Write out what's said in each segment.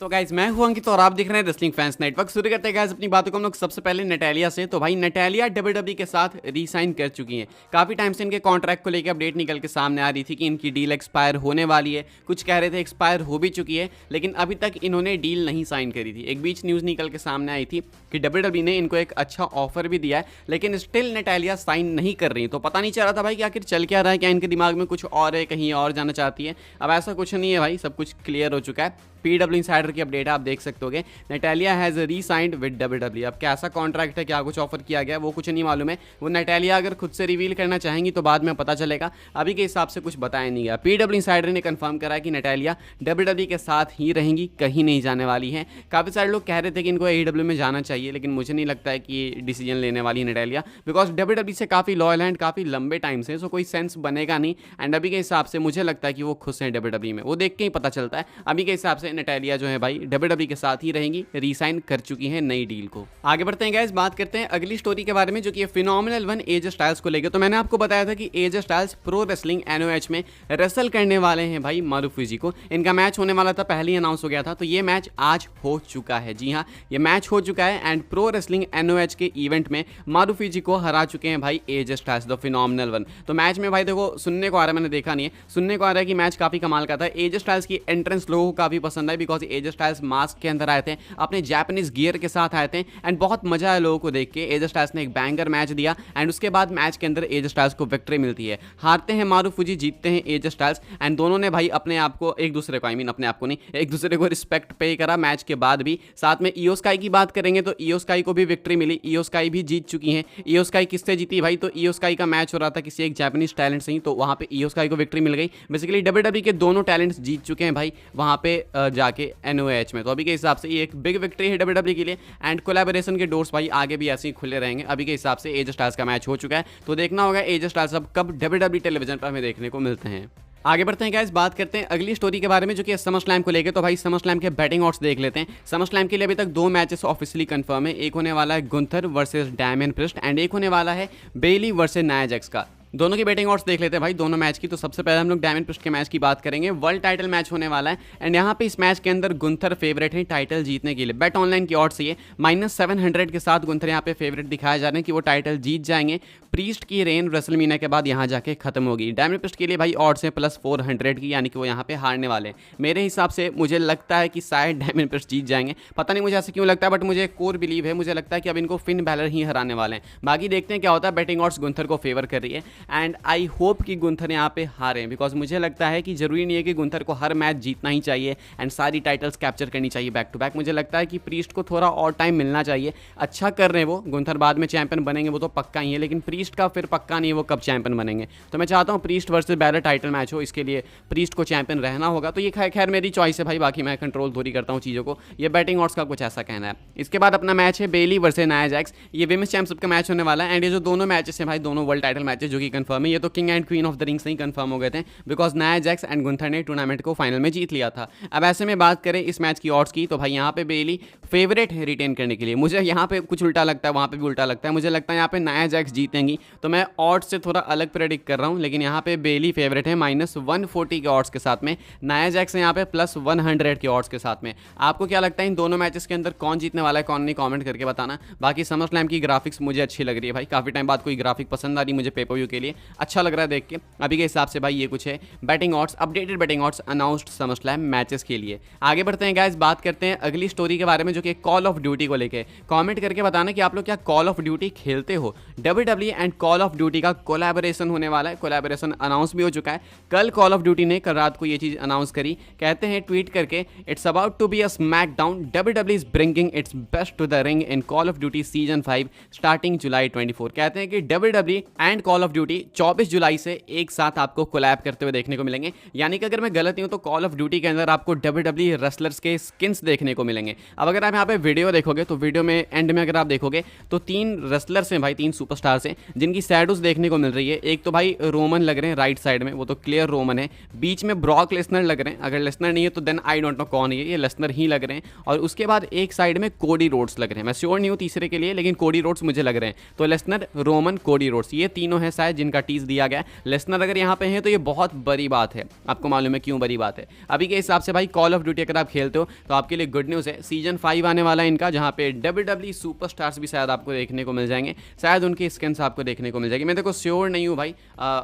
तो गाइज मैं हूं अंकित और आप देख रहे हैं रेसलिंग फैंस नेटवर्क। शुरू करते हैं गाइज अपनी बातों को हम लोग सबसे पहले नटालिया से। तो भाई नटालिया डब्ल्यूडब्ल्यूई के साथ रीसाइन कर चुकी हैं। काफ़ी टाइम से इनके कॉन्ट्रैक्ट को लेकर अपडेट निकल के सामने आ रही थी कि इनकी डील एक्सपायर होने वाली है। कुछ कह रहे थे एक्सपायर हो भी चुकी है, लेकिन अभी तक इन्होंने डील नहीं साइन करी थी। एक बीच न्यूज़ निकल के सामने आई थी कि डब्ल्यूडब्ल्यूई ने इनको एक अच्छा ऑफर भी दिया है, लेकिन स्टिल नटालिया साइन नहीं कर रही। तो पता नहीं चल रहा था भाई कि आखिर चल क्या रहा है, क्या इनके दिमाग में कुछ और है, कहीं और जाना चाहती है। अब ऐसा कुछ नहीं है भाई, सब कुछ क्लियर हो चुका है। PW इनसाइडर की अपडेट आप देख सकते होगे। Natalia has rescinded with WWE. अब कैसा कॉन्ट्रैक्ट है, क्या कुछ ऑफर किया गया वो कुछ नहीं मालूम है। वो नटालिया अगर खुद से रिवील करना चाहेंगी तो बाद में पता चलेगा, अभी के हिसाब से कुछ बताया नहीं गया। PW इनसाइडर ने कंफर्म करा है कि नटालिया डब्ल्यूडब्ल्यूई के साथ ही रहेंगी, कहीं नहीं जाने वाली हैं। काफ़ी सारे लोग कह रहे थे कि इनको AEW में जाना चाहिए, लेकिन मुझे नहीं लगता है कि ये डिसीजन लेने वाली है नटालिया, बिकॉज डब्ल्यूडब्ल्यूई से काफ़ी लॉयल एंड काफ़ी लंबे टाइम से, सो कोई सेंस बनेगा नहीं। एंड अभी के हिसाब से मुझे लगता है कि वो खुश हैं डब्ल्यूडब्ल्यूई में, वो देख के ही पता चलता है। अभी के हिसाब से नटालिया जो है भाई डब्ल्यूडब्ल्यूई के साथ ही रहेंगी, रीसाइन कर चुकी हैं नई डील को। आगे बढ़ते हैं गाइस, बात करते हैं अगली स्टोरी के बारे में, जो कि फिनोमिनल वन एज स्टाइल्स को लेकर। तो मैंने आपको बताया था कि as styles pro wrestling NOH में रेसल करने वाले हैं भाई मारूफुजी को। इनका मैच होने वाला था, पहले ही अनाउंस हो गया था। तो ये मैच आज हो चुका है। जी हाँ, ये मैच हो चुका है एंड प्रो रेसलिंग NOH के इवेंट में मारूफुजी को हरा चुके हैं भाई as styles the phenomenal one. तो मैच में भाई देखो, सुनने को आ रहा है, मैंने देखा नहीं है, सुनने को आ रहा है कि मैच काफी कमाल का था। एज स्टाइल्स की एंट्रेंस लोगों को काफी पसंद आई, बिकॉज एज स्टाइल्स मास्क के अंदर आए थे, अपने जापानीज गियर के साथ आए थे एंड बहुत मजा आया लोगों को देख के। एज स्टाइल्स ने एक बैंगर मैच दिया एंड उसके बाद मैच के अंदर एज स्टाइल्स को विक्ट्री मिलती है। हारते हैं मारूफुजी, जीतते हैं एज स्टाइल्स एंड दोनों ने भाई अपने आप को एक दूसरे को, आई मीन अपने आप को नहीं, एक दूसरे को रिस्पेक्ट पे करा मैच के बाद भी। साथ में इयो स्काई की बात करेंगे तो इयो स्काई को भी विक्ट्री मिली, इयो स्काई भी जीत चुकी हैं। इयो स्काई किससे जीती भाई, तो इयो स्काई का मैच हो रहा था किसी एक जापानीज टैलेंट से ही, तो वहां पे इयो स्काई को विक्ट्री मिल गई। बेसिकली डब्ल्यूडब्ल्यूई के दोनों टैलेंट्स जीत चुके हैं भाई वहां पे जाके NOH में। तो अभी के हिसाब से ये एक बिग विक्ट्री है डब्ल्यूडब्ल्यूई के लिए एंड कोलैबोरेशन के डोर्स भाई आगे भी ऐसे ही खुले रहेंगे। अभी के हिसाब से एज स्टाइल्स का मैच हो चुका है, तो देखना होगा एज स्टाइल्स अब कब डब्ल्यूडब्ल्यूई टेलीविजन पर हमें देखने को मिलते हैं। आगे बढ़ते हैं गाइस, बात करते हैं अगली स्टोरी के बारे में, जो कि समर स्लैम को लेकर। तो भाई समर स्लैम के बैटिंग ऑड्स देख लेते हैं। समर स्लैम के लिए अभी तक 2 मैचेस ऑफिशियली कंफर्म है। एक होने वाला है Gunther versus Damian priest and एक होने वाला है बेली वर्सेस नाया जैक्स का। दोनों की बैटिंग ऑड्स देख लेते हैं भाई दोनों मैच की। तो सबसे पहले हम लोग डैमियन प्रिस्ट के मैच की बात करेंगे। वर्ल्ड टाइटल मैच होने वाला है एंड यहाँ पे इस मैच के अंदर गुंथर फेवरेट है टाइटल जीतने के लिए। बेट ऑनलाइन की ऑड्स ये -700 के साथ गुंथर यहाँ पे फेवरेट दिखाए जा रहे हैं कि वो टाइटल जीत जाएंगे। प्रीस्ट की रेन रेसलमेनिया के बाद यहाँ जाके खत्म होगी। डैमियन प्रिस्ट के लिए भाई ऑड्स है +400 की, यानी कि वो यहाँ पे हारने वाले हैं। मेरे हिसाब से मुझे लगता है कि शायद डैमियन प्रिस्ट जीत जाएंगे, पता नहीं मुझे ऐसे क्यों लगता है, बट मुझे कोर बिलीव है, मुझे लगता है कि अब इनको फिन बैलर ही हराने वाले हैं। बाकी देखते हैं क्या होता है। बैटिंग ऑड्स गुंथर को फेवर कर रही है एंड आई होप कि गुंथर यहाँ पे हारे, बिकॉज मुझे लगता है कि जरूरी नहीं है कि गुंथर को हर मैच जीतना ही चाहिए एंड सारी टाइटल्स कैप्चर करनी चाहिए बैक टू बैक। मुझे लगता है कि प्रीस्ट को थोड़ा और टाइम मिलना चाहिए। अच्छा कर रहे हैं वो, गुंथर बाद में चैंपियन बनेंगे वो तो पक्का ही है, लेकिन प्रीस्ट का फिर पक्का नहीं है वो कब चैंपियन बनेंगे। तो मैं चाहता हूँ priest versus Balor title match हो, इसके लिए प्रीस्ट को चैंपियन रहना होगा। तो ये खैर मेरी चॉइस है भाई, बाकी मैं कंट्रोल थोड़ी करता हूँ चीज़ों को। ये बैटिंग ऑड्स का कुछ ऐसा कहना है। इसके बाद अपना मैच है बेली वर्सेस नाया जैक्स। ये विमेंस चैंपियनशिप का मैच होने वाला है एंड ये जो दोनों मैचेस हैं भाई, दोनों वर्ल्ड टाइटल मैचेस जो कि कंफर्म है। ये तो king and queen of the rings नहीं कंफर्म हो गए थे, because Nia Jax and Gunther ने टूर्नामेंट को फाइनल में जीत लिया था। अब ऐसे में बात करें इस मैच की ऑड्स की, तो भाई यहाँ पे बेली फेवरेट है रिटेन करने के लिए। मुझे यहाँ पे कुछ उल्टा लगता है, वहाँ पे भी उल्टा लगता है। मुझे लगता है यहाँ पे नाया जैक्स जीतेंगी, तो मैं ऑड्स से थोड़ा अलग प्रेडिक्ट कर रहा हूँ, लेकिन यहाँ पे बेली फेवरेट है -140 के ऑड्स के साथ में। नाया जैक्स यहाँ पे +100 के ऑड्स के साथ में। आपको क्या लगता है इन दोनों मैचेस के अंदर कौन जीतने वाला है, कौन नहीं, कमेंट करके बताना। बाकी समर स्लैम की ग्राफिक्स मुझे अच्छी लग रही है भाई, काफी टाइम बाद कोई ग्राफिक पसंद आ रही मुझे पेपर व्यू के लिए, अच्छा लग रहा है देख के। अभी के हिसाब से भाई ये कुछ है batting odds, updated batting odds announced summer slam matches के लिए। आगे बढ़ते हैं गाइस, बात करते हैं अगली स्टोरी के बारे में, जो कि कॉल ऑफ ड्यूटी को लेके। कमेंट करके बताना कि आप लोग क्या कॉल ऑफ ड्यूटी खेलते हो। WWE and Call of duty का कोलैबोरेशन होने वाला है। कोलैबोरेशन अनाउंस भी हो चुका है। कल कॉल ऑफ ड्यूटी ने कल रात को ये चीज अनाउंस करी, कहते हैं ट्वीट करके, it's about to be a SmackDown, WWE is bringing its best to the ring in Call of Duty season 5 starting July 24। कहते हैं कि WWE and Call of Duty 24 जुलाई से एक साथ आपको कोलैब करते हुए देखने को मिलेंगे। यानी कि अगर मैं गलत नहीं हूं तो कॉल ऑफ ड्यूटी के अंदर आपको डब्ल्यूडब्ल्यूई रेसलर्स के स्किन्स देखने को मिलेंगे। अब अगर आप यहाँ पे वीडियो देखोगे तो वीडियो में एंड में अगर आप देखोगे तो 3 रेसलर्स हैं भाई, 3 सुपरस्टार्स हैं जिनकी शैडोज देखने को मिल रही है। एक तो भाई रोमन लग रहे हैं राइट साइड में, वो तो क्लियर रोमन है। बीच में ब्रॉक लेसनर लग रहे हैं, अगर लेसनर नहीं है तो देन आई डोंट नो कौन है, ये लेसनर ही लग रहे हैं। और उसके बाद एक साइड में कोडी रोड्स लग रहे हैं, मैं श्योर नहीं हूँ तीसरे के लिए, लेकिन कोडी रोड्स मुझे लग रहे हैं। तो लेसनर, रोमन, कोडी रोड्स, ये तीनों हैं शायद जिनका टीज दिया गया। लेसनर अगर यहाँ पे है तो ये बहुत बड़ी बात है, आपको मालूम है क्यों बड़ी बात है। अभी के हिसाब से भाई कॉल ऑफ ड्यूटी अगर आप खेलते हो तो आपके लिए गुड न्यूज़ है, सीजन 5 आने वाला है इनका, जहाँ पे WWE सुपरस्टार्स भी शायद आपको देखने को मिल जाएंगे, शायद उनकी स्किन्स आपको देखने को मिल जाएगी। मैं देखो श्योर नहीं हूँ भाई,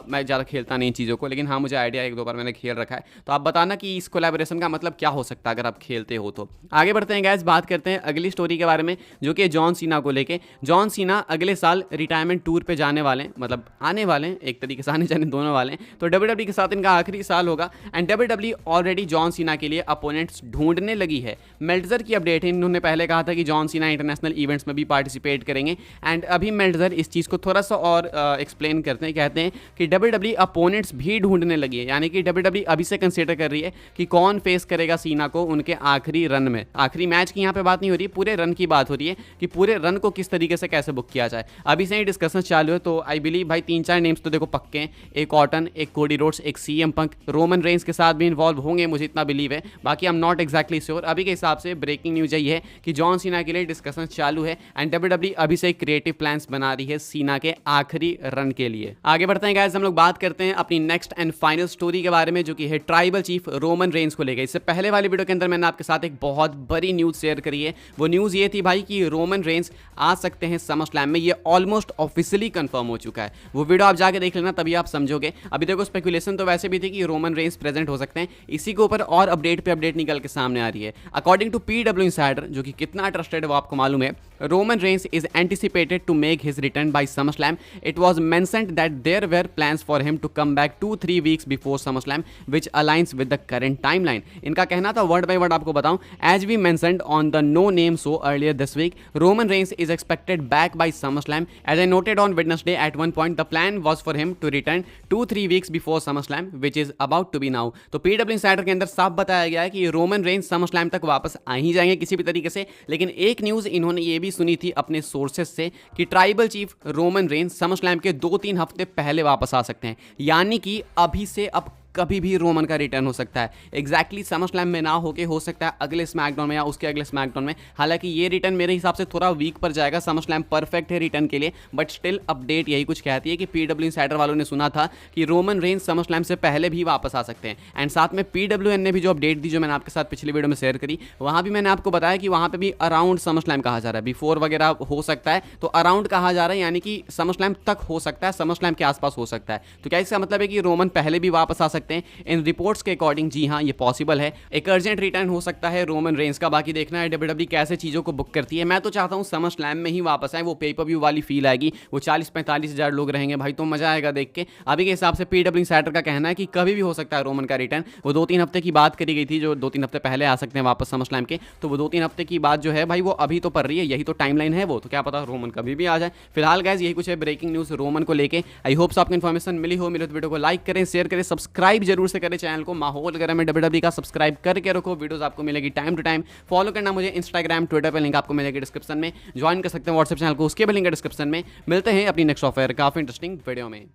मैं ज़्यादा खेलता नहीं चीज़ों को, लेकिन हाँ मुझे आइडिया एक दो बार मैंने खेल रखा है। तो आप बताना कि इस कोलैबोरेशन का मतलब क्या हो सकता है अगर आप खेलते हो तो। आगे बढ़ते हैं गाइस, बात करते हैं अगली स्टोरी के बारे में जो कि जॉन सीना को लेके। जॉन सीना अगले साल रिटायरमेंट टूर पे जाने वाले हैं, मतलब आने वाले हैं, एक तरीके से आने जाने दोनों वाले हैं। तो WWE के साथ इनका आखिरी साल होगा and WWE already John Cena के लिए अपोनेंट्स ढूंढने लगी है। मेल्टजर की अपडेट है, इन्होंने पहले कहा था कि जॉन सीना इंटरनेशनल इवेंट्स में भी पार्टिसिपेट करेंगे एंड अभी मेल्टजर इस चीज़ को थोड़ा सा और एक्सप्लेन करते हैं, कहते हैं कि WWE अपोनेंट्स भी ढूंढने लगी है, यानी कि WWE अभी से कंसीडर कर रही है कि कौन फेस करेगा सीना को उनके आखिरी रन में। आखिरी मैच की यहाँ पे बात नहीं हो रही, पूरे रन की बात हो रही है कि पूरे रन को किस तरीके से कैसे बुक किया जाए। अभी से ही डिस्कशन चालू है, तो आई बिलीव भाई 3-4 नेम्स तो देखो पक्के हैं, एक ऑर्टन, एक कोडी रोड्स, एक CM पंक, रोमन रेंस के साथ भी इन्वॉल्व होंगे, मुझे इतना बिलीव है, बाकी I am not exactly sure. अभी के हिसाब से ब्रेकिंग न्यूज यही है कि जॉन सीना के लिए डिस्कशन चालू है एंड WWE अभी से क्रिएटिव प्लान्स बना रही है सीना के आखिरी रन के लिए। आगे बढ़ते हैं गाइस, हम लोग बात करते हैं अपनी नेक्स्ट एंड फाइनल स्टोरी के बारे में जो कि है ट्राइबल चीफ रोमन रेंस को लेकर। इससे पहले वाली वीडियो के अंदर मैंने आपके साथ एक बहुत बड़ी न्यूज़ शेयर करी है, वो न्यूज़ ये थी भाई कि रोमन रेंस आ सकते हैं समर स्लैम में, ये ऑलमोस्ट ऑफिशियली कंफर्म हो चुका है। वो वीडियो आप जाके देख लेना तभी आप समझोगे। अभी देखो स्पेकुलेशन तो वैसे भी थी कि रोमन रेंस प्रेजेंट हो सकते हैं, इसी के ऊपर और अपडेट पे अपडेट निकल के सामने आ रही है। अकॉर्डिंग टू PW इनसाइडर, जो कि कितना ट्रस्टेड है वो आपको मालूम है, Roman Reigns is anticipated to make his return by SummerSlam. It was mentioned that there were plans for him to come back 2-3 weeks before SummerSlam, which aligns with the current timeline. इनका कहना था, word by word आपको बताऊं, as we mentioned on the No Name show earlier this week, Roman Reigns is expected back by SummerSlam. As I noted on Wednesday, at one point the plan was for him to return 2-3 weeks before SummerSlam, which is about to be now. तो PW Insider के अंदर साफ बताया गया है कि Roman Reigns SummerSlam तक वापस आ ही जाएंगे किसी भी तरीके से, लेकिन एक न्यूज़ इन्होंने ये भी सुनी थी अपने सोर्सेस से कि tribal chief Roman Reigns SummerSlam के 2-3 हफ्ते पहले वापस आ सकते हैं, यानी कि अभी से अब कभी भी रोमन का रिटर्न हो सकता है। एग्जैक्टली समरस्लैम में ना होके हो सकता है अगले स्मैकडाउन में या उसके अगले स्मैकडाउन में। हालांकि ये रिटर्न मेरे हिसाब से थोड़ा वीक पर जाएगा, समरस्लैम परफेक्ट है रिटर्न के लिए, बट स्टिल अपडेट यही कुछ कहती है कि PW इनसाइडर वालों ने सुना था कि रोमन रेंस समरस्लैम से पहले भी वापस आ सकते हैं। एंड साथ में PWN ने भी जो अपडेट दी, जो मैंने आपके साथ पिछली वीडियो में शेयर करी, वहाँ भी मैंने आपको बताया कि वहाँ पर भी अराउंड समरस्लैम कहा जा रहा है, बिफोर वगैरह हो सकता है, तो अराउंड कहा जा रहा है, यानी कि समरस्लैम तक हो सकता है, समरस्लैम के आसपास हो सकता है। तो क्या इसका मतलब है कि रोमन पहले भी वापस आ सकते हैं? इन रिपोर्ट्स के अकॉर्डिंग जी हाँ, ये पॉसिबल है, एक अर्जेंट रिटर्न हो सकता है रोमन रेंस का। बाकी देखना है WWE कैसे चीज़ों को बुक करती है। मैं तो चाहता हूँ समर स्लैम में ही वापस आए, वो पे पर व्यू वाली फील आएगी, वो 40-45 हज़ार लोग रहेंगे भाई, तो मजा आएगा देख के। अभी के हिसाब से PW इनसाइडर का कहना है कि कभी भी हो सकता है रोमन का रिटर्न। वो 2-3 हफ्ते की बात करी गई थी, जो 2-3 हफ्ते पहले आ सकते हैं वापस समर स्लैम के, तो वो 2-3 हफ्ते की बात जो है भाई वो अभी तो पड़ रही है, यही तो टाइमलाइन है वो, तो क्या पता रोमन कभी भी आ जाए। फिलहाल गाइस यही कुछ है ब्रेकिंग न्यूज़ रोमन को लेके। आई होप्स आपको इन्फॉर्मेशन मिली हो, मिले तो वीडियो को लाइक करें, शेयर करें, सब्सक्राइब जरूर से करें चैनल को। माहौल वगैरह में WWE का सब्सक्राइब करके रखो, वीडियोस आपको मिलेगी टाइम टू टाइम। फॉलो करना मुझे इंस्टाग्राम, ट्विटर पर, लिंक आपको मिलेगी डिस्क्रिप्शन में। ज्वाइन कर सकते हैं व्हाट्सएप चैनल को, उसके भी लिंक है डिस्क्रिप्शन में। मिलते हैं अपनी नेक्स्ट ऑफर काफी इंटरेस्टिंग वीडियो में।